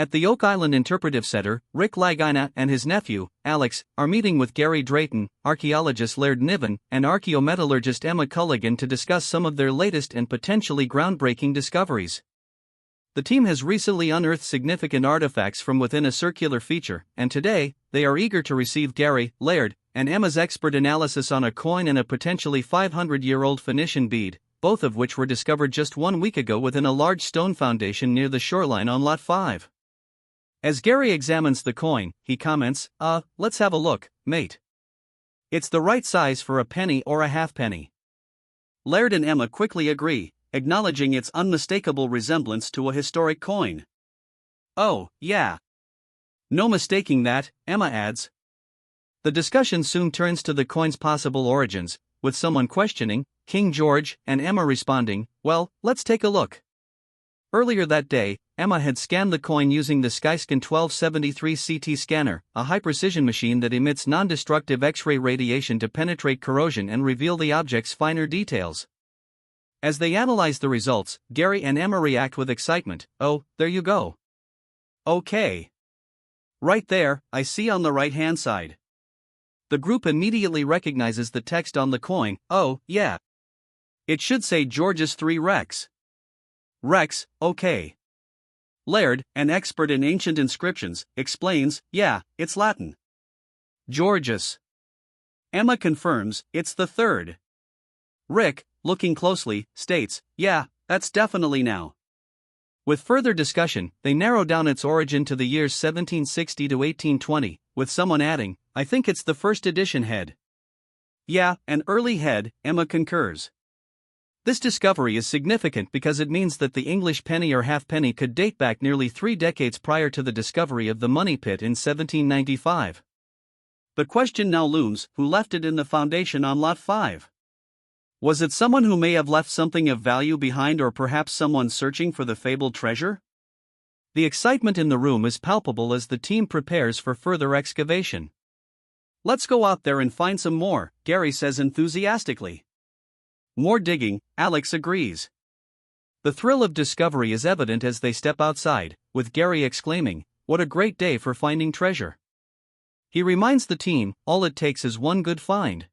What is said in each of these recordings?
At the Oak Island Interpretive Center, Rick Lagina and his nephew, Alex, are meeting with Gary Drayton, archaeologist Laird Niven, and archaeometallurgist Emma Culligan to discuss some of their latest and potentially groundbreaking discoveries. The team has recently unearthed significant artifacts from within a circular feature, and today, they are eager to receive Gary, Laird, and Emma's expert analysis on a coin and a potentially 500-year-old Phoenician bead, both of which were discovered just 1 week ago within a large stone foundation near the shoreline on Lot 5. As Gary examines the coin, he comments, let's have a look, mate. It's the right size for a penny or a halfpenny. Laird and Emma quickly agree, acknowledging its unmistakable resemblance to a historic coin. Oh, yeah. No mistaking that, Emma adds. The discussion soon turns to the coin's possible origins, with someone questioning, King George, and Emma responding, well, let's take a look. Earlier that day, Emma had scanned the coin using the Skyscan 1273 CT scanner, a high-precision machine that emits non-destructive X-ray radiation to penetrate corrosion and reveal the object's finer details. As they analyze the results, Gary and Emma react with excitement. Oh, there you go. Okay. Right there, I see on the right-hand side. The group immediately recognizes the text on the coin. Oh, yeah. It should say George's 3 Rex. Rex, okay. Laird, an expert in ancient inscriptions, explains, yeah, it's Latin. Georgius. Emma confirms, it's the 3rd. Rick, looking closely, states, yeah, that's definitely now. With further discussion, they narrow down its origin to the years 1760 to 1820, with someone adding, I think it's the 1st edition head. Yeah, an early head, Emma concurs. This discovery is significant because it means that the English penny or halfpenny could date back nearly 3 decades prior to the discovery of the money pit in 1795. The question now looms, who left it in the foundation on Lot 5? Was it someone who may have left something of value behind, or perhaps someone searching for the fabled treasure? The excitement in the room is palpable as the team prepares for further excavation. Let's go out there and find some more, Gary says enthusiastically. More digging, Alex agrees. The thrill of discovery is evident as they step outside, with Gary exclaiming, what a great day for finding treasure. He reminds the team, all it takes is one good find.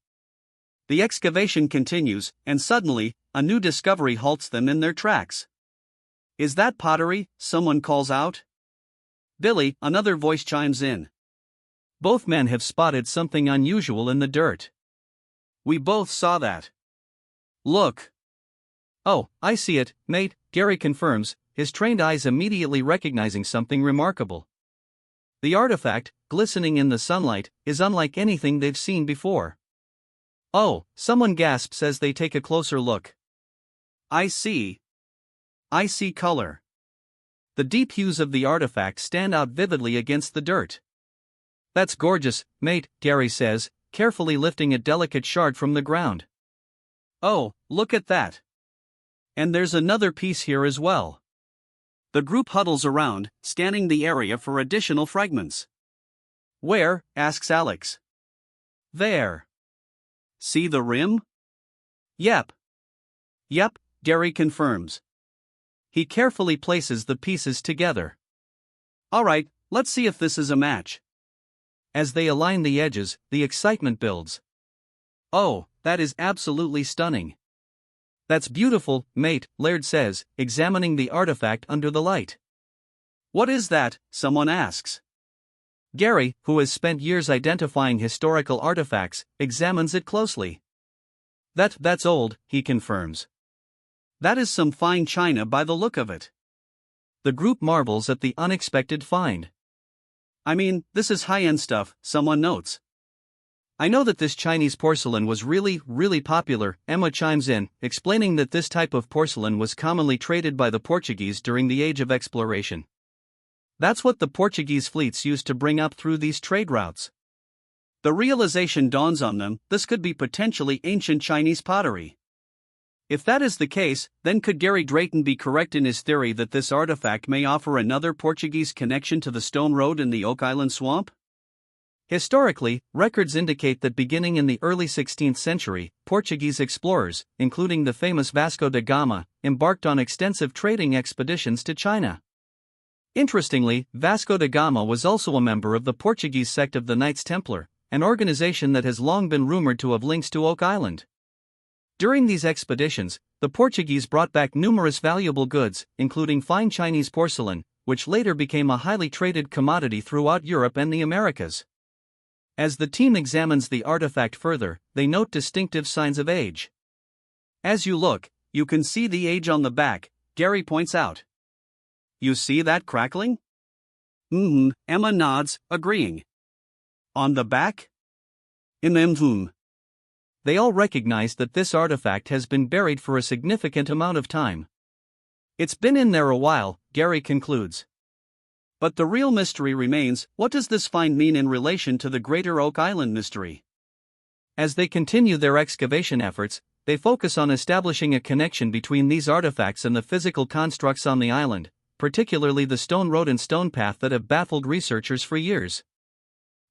The excavation continues, and suddenly, a new discovery halts them in their tracks. Is that pottery? Someone calls out. Billy, another voice chimes in. Both men have spotted something unusual in the dirt. We both saw that. Look. Oh, I see it, mate, Gary confirms, his trained eyes immediately recognizing something remarkable. The artifact, glistening in the sunlight, is unlike anything they've seen before. Oh, someone gasps as they take a closer look. I see color. The deep hues of the artifact stand out vividly against the dirt. That's gorgeous, mate, Gary says, carefully lifting a delicate shard from the ground. Oh, look at that. And there's another piece here as well. The group huddles around, scanning the area for additional fragments. Where? Asks Alex. There. See the rim? Yep, Gary confirms. He carefully places the pieces together. Alright, let's see if this is a match. As they align the edges, the excitement builds. Oh, that is absolutely stunning. That's beautiful, mate, Laird says, examining the artifact under the light. What is that? Someone asks. Gary, who has spent years identifying historical artifacts, examines it closely. That's old, he confirms. That is some fine china by the look of it. The group marvels at the unexpected find. I mean, this is high-end stuff, someone notes. I know that this Chinese porcelain was really popular, Emma chimes in, explaining that this type of porcelain was commonly traded by the Portuguese during the Age of Exploration. That's what the Portuguese fleets used to bring up through these trade routes. The realization dawns on them, this could be potentially ancient Chinese pottery. If that is the case, then could Gary Drayton be correct in his theory that this artifact may offer another Portuguese connection to the stone road in the Oak Island swamp? Historically, records indicate that beginning in the early 16th century, Portuguese explorers, including the famous Vasco da Gama, embarked on extensive trading expeditions to China. Interestingly, Vasco da Gama was also a member of the Portuguese sect of the Knights Templar, an organization that has long been rumored to have links to Oak Island. During these expeditions, the Portuguese brought back numerous valuable goods, including fine Chinese porcelain, which later became a highly traded commodity throughout Europe and the Americas. As the team examines the artifact further, they note distinctive signs of age. As you look, you can see the age on the back, Gary points out. You see that crackling? Emma nods, agreeing. On the back? They all recognize that this artifact has been buried for a significant amount of time. It's been in there a while, Gary concludes. But the real mystery remains, what does this find mean in relation to the greater Oak Island mystery? As they continue their excavation efforts, they focus on establishing a connection between these artifacts and the physical constructs on the island, particularly the stone road and stone path that have baffled researchers for years.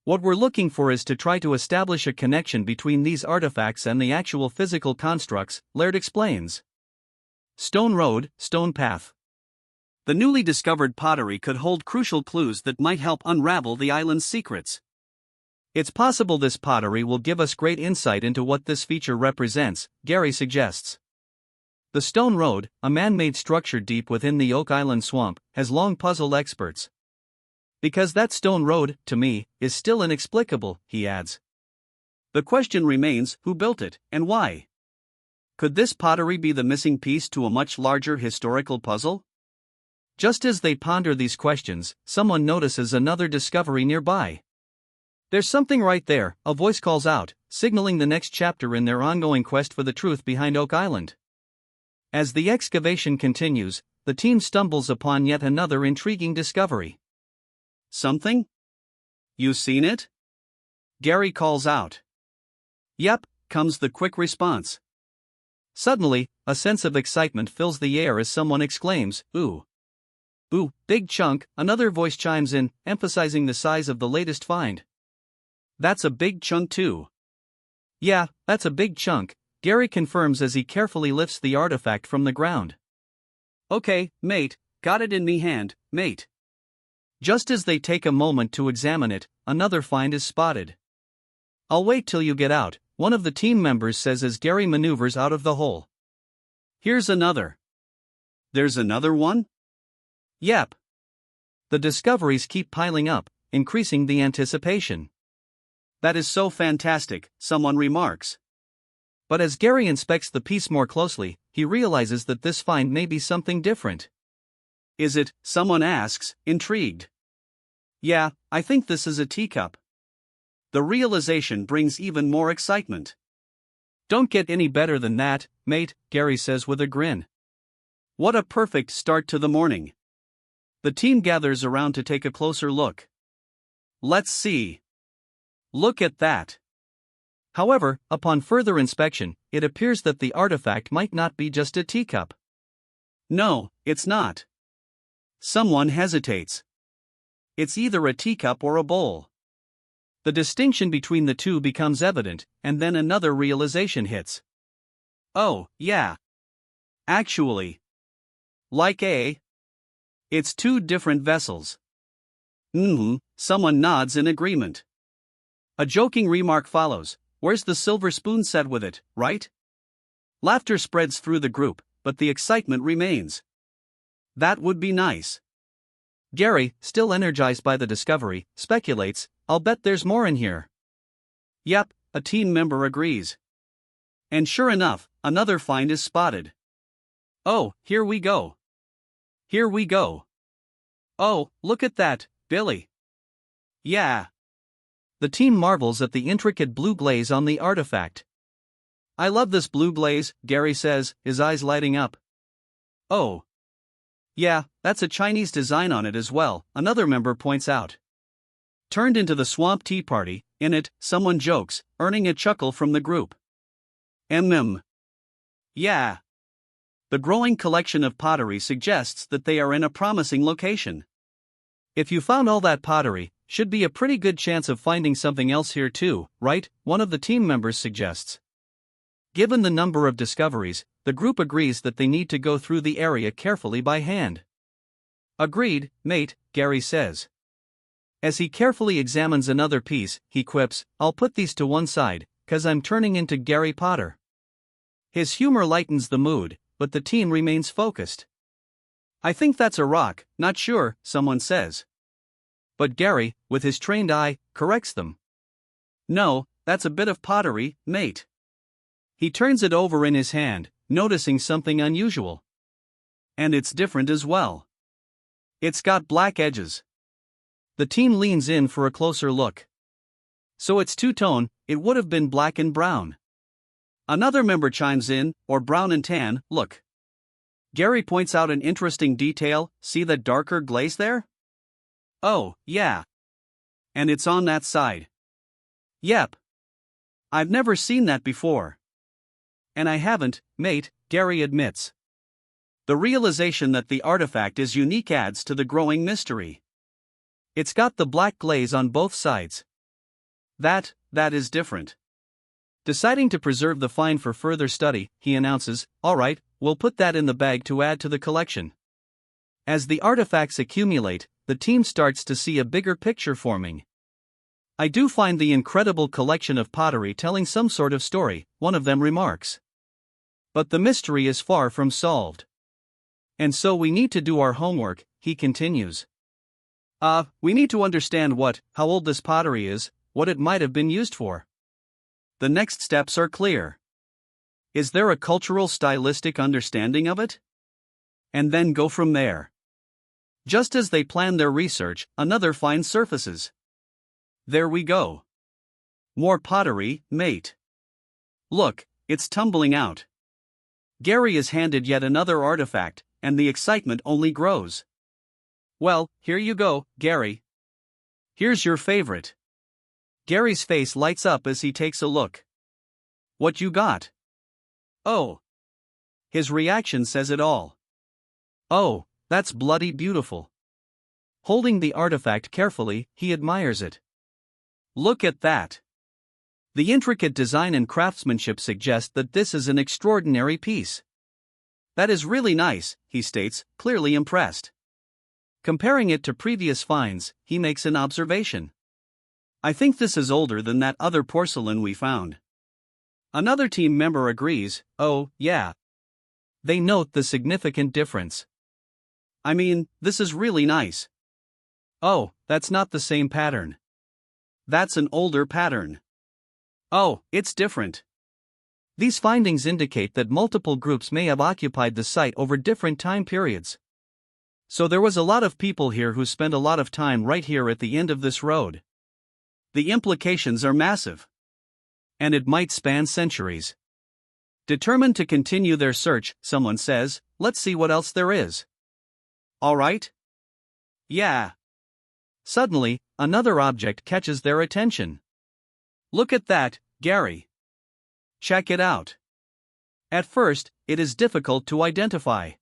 What we're looking for is to try to establish a connection between these artifacts and the actual physical constructs, Laird explains. Stone road, stone path. The newly discovered pottery could hold crucial clues that might help unravel the island's secrets. It's possible this pottery will give us great insight into what this feature represents, Gary suggests. The stone road, a man-made structure deep within the Oak Island swamp, has long puzzled experts. Because that stone road, to me, is still inexplicable, he adds. The question remains, who built it, and why? Could this pottery be the missing piece to a much larger historical puzzle? Just as they ponder these questions, someone notices another discovery nearby. There's something right there, a voice calls out, signaling the next chapter in their ongoing quest for the truth behind Oak Island. As the excavation continues, the team stumbles upon yet another intriguing discovery. Something? You seen it? Gary calls out. Yep, comes the quick response. Suddenly, a sense of excitement fills the air as someone exclaims, "Ooh! Ooh, big chunk," another voice chimes in, emphasizing the size of the latest find. That's a big chunk too. Yeah, that's a big chunk, Gary confirms as he carefully lifts the artifact from the ground. Okay, mate, got it in me hand, mate. Just as they take a moment to examine it, another find is spotted. I'll wait till you get out, one of the team members says as Gary maneuvers out of the hole. Here's another. There's another one? Yep. The discoveries keep piling up, increasing the anticipation. That is so fantastic, someone remarks. But as Gary inspects the piece more closely, he realizes that this find may be something different. Is it? Someone asks, intrigued. Yeah, I think this is a teacup. The realization brings even more excitement. Don't get any better than that, mate, Gary says with a grin. What a perfect start to the morning. The team gathers around to take a closer look. Let's see. Look at that. However, upon further inspection, it appears that the artifact might not be just a teacup. No, it's not. Someone hesitates. It's either a teacup or a bowl. The distinction between the two becomes evident, and then another realization hits. Oh, yeah. Actually. It's two different vessels. Someone nods in agreement. A joking remark follows, where's the silver spoon set with it, right? Laughter spreads through the group, but the excitement remains. That would be nice. Gary, still energized by the discovery, speculates, I'll bet there's more in here. Yep, a team member agrees. And sure enough, another find is spotted. Oh, here we go. Here we go. Oh, look at that, Billy. Yeah. The team marvels at the intricate blue glaze on the artifact. I love this blue glaze, Gary says, his eyes lighting up. Oh. Yeah, that's a Chinese design on it as well, another member points out. Turned into the swamp tea party, in it, someone jokes, earning a chuckle from the group. Yeah. The growing collection of pottery suggests that they are in a promising location. If you found all that pottery, should be a pretty good chance of finding something else here too, right? One of the team members suggests. Given the number of discoveries, the group agrees that they need to go through the area carefully by hand. Agreed, mate, Gary says. As he carefully examines another piece, he quips, I'll put these to one side, 'cause I'm turning into Gary Potter. His humor lightens the mood, but the team remains focused. I think that's a rock, not sure, someone says. But Gary, with his trained eye, corrects them. No, that's a bit of pottery, mate. He turns it over in his hand, noticing something unusual. And it's different as well. It's got black edges. The team leans in for a closer look. So it's two-tone, it would have been black and brown. Another member chimes in, or brown and tan, look. Gary points out an interesting detail, see that darker glaze there? Oh, yeah. And it's on that side. Yep. I've never seen that before. And I haven't, mate, Gary admits. The realization that the artifact is unique adds to the growing mystery. It's got the black glaze on both sides. That is different. Deciding to preserve the find for further study, he announces, alright, we'll put that in the bag to add to the collection. As the artifacts accumulate, the team starts to see a bigger picture forming. I do find the incredible collection of pottery telling some sort of story, one of them remarks. But the mystery is far from solved. And so we need to do our homework, he continues. We need to understand how old this pottery is, what it might have been used for. The next steps are clear. Is there a cultural stylistic understanding of it? And then go from there. Just as they plan their research, another find surfaces. There we go. More pottery, mate. Look, it's tumbling out. Gary is handed yet another artifact, and the excitement only grows. Well, here you go, Gary. Here's your favorite. Gary's face lights up as he takes a look. What you got? Oh. His reaction says it all. Oh, that's bloody beautiful. Holding the artifact carefully, he admires it. Look at that. The intricate design and craftsmanship suggest that this is an extraordinary piece. That is really nice, he states, clearly impressed. Comparing it to previous finds, he makes an observation. I think this is older than that other porcelain we found. Another team member agrees, oh, yeah. They note the significant difference. I mean, this is really nice. Oh, that's not the same pattern. That's an older pattern. Oh, it's different. These findings indicate that multiple groups may have occupied the site over different time periods. So there was a lot of people here who spent a lot of time right here at the end of this road. The implications are massive. And it might span centuries. Determined to continue their search, someone says, let's see what else there is. All right? Yeah. Suddenly, another object catches their attention. Look at that, Gary. Check it out. At first, it is difficult to identify.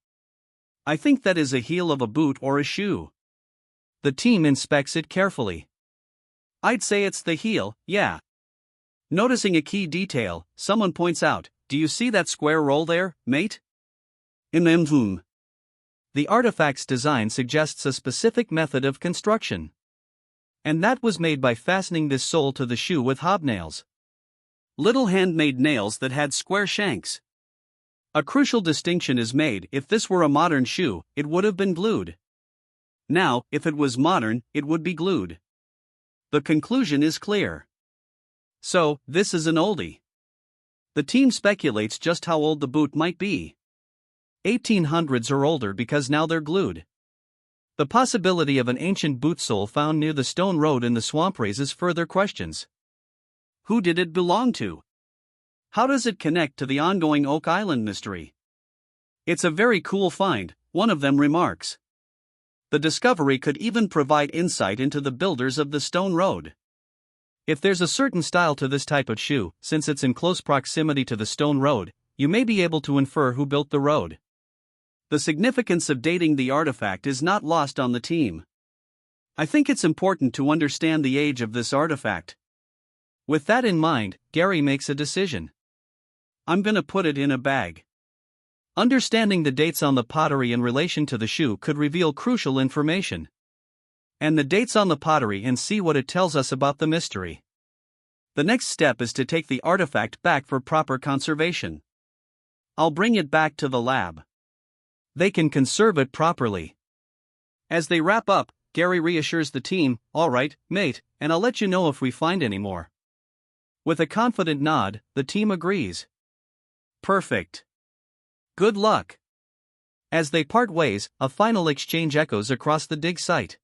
I think that is a heel of a boot or a shoe. The team inspects it carefully. I'd say it's the heel, yeah. Noticing a key detail, someone points out, do you see that square roll there, mate? The artifact's design suggests a specific method of construction. And that was made by fastening this sole to the shoe with hobnails. Little handmade nails that had square shanks. A crucial distinction is made: if this were a modern shoe, it would have been glued. Now, if it was modern, it would be glued. The conclusion is clear. So, this is an oldie. The team speculates just how old the boot might be. 1800s or older because now they're glued. The possibility of an ancient boot sole found near the stone road in the swamp raises further questions. Who did it belong to? How does it connect to the ongoing Oak Island mystery? It's a very cool find, one of them remarks. The discovery could even provide insight into the builders of the stone road. If there's a certain style to this type of shoe, since it's in close proximity to the stone road, you may be able to infer who built the road. The significance of dating the artifact is not lost on the team. I think it's important to understand the age of this artifact. With that in mind, Gary makes a decision. I'm gonna put it in a bag. Understanding the dates on the pottery in relation to the shoe could reveal crucial information. And the dates on the pottery and see what it tells us about the mystery. The next step is to take the artifact back for proper conservation. I'll bring it back to the lab. They can conserve it properly. As they wrap up, Gary reassures the team, "All right, mate, and I'll let you know if we find any more." With a confident nod, the team agrees. Perfect. Good luck. As they part ways, a final exchange echoes across the dig site.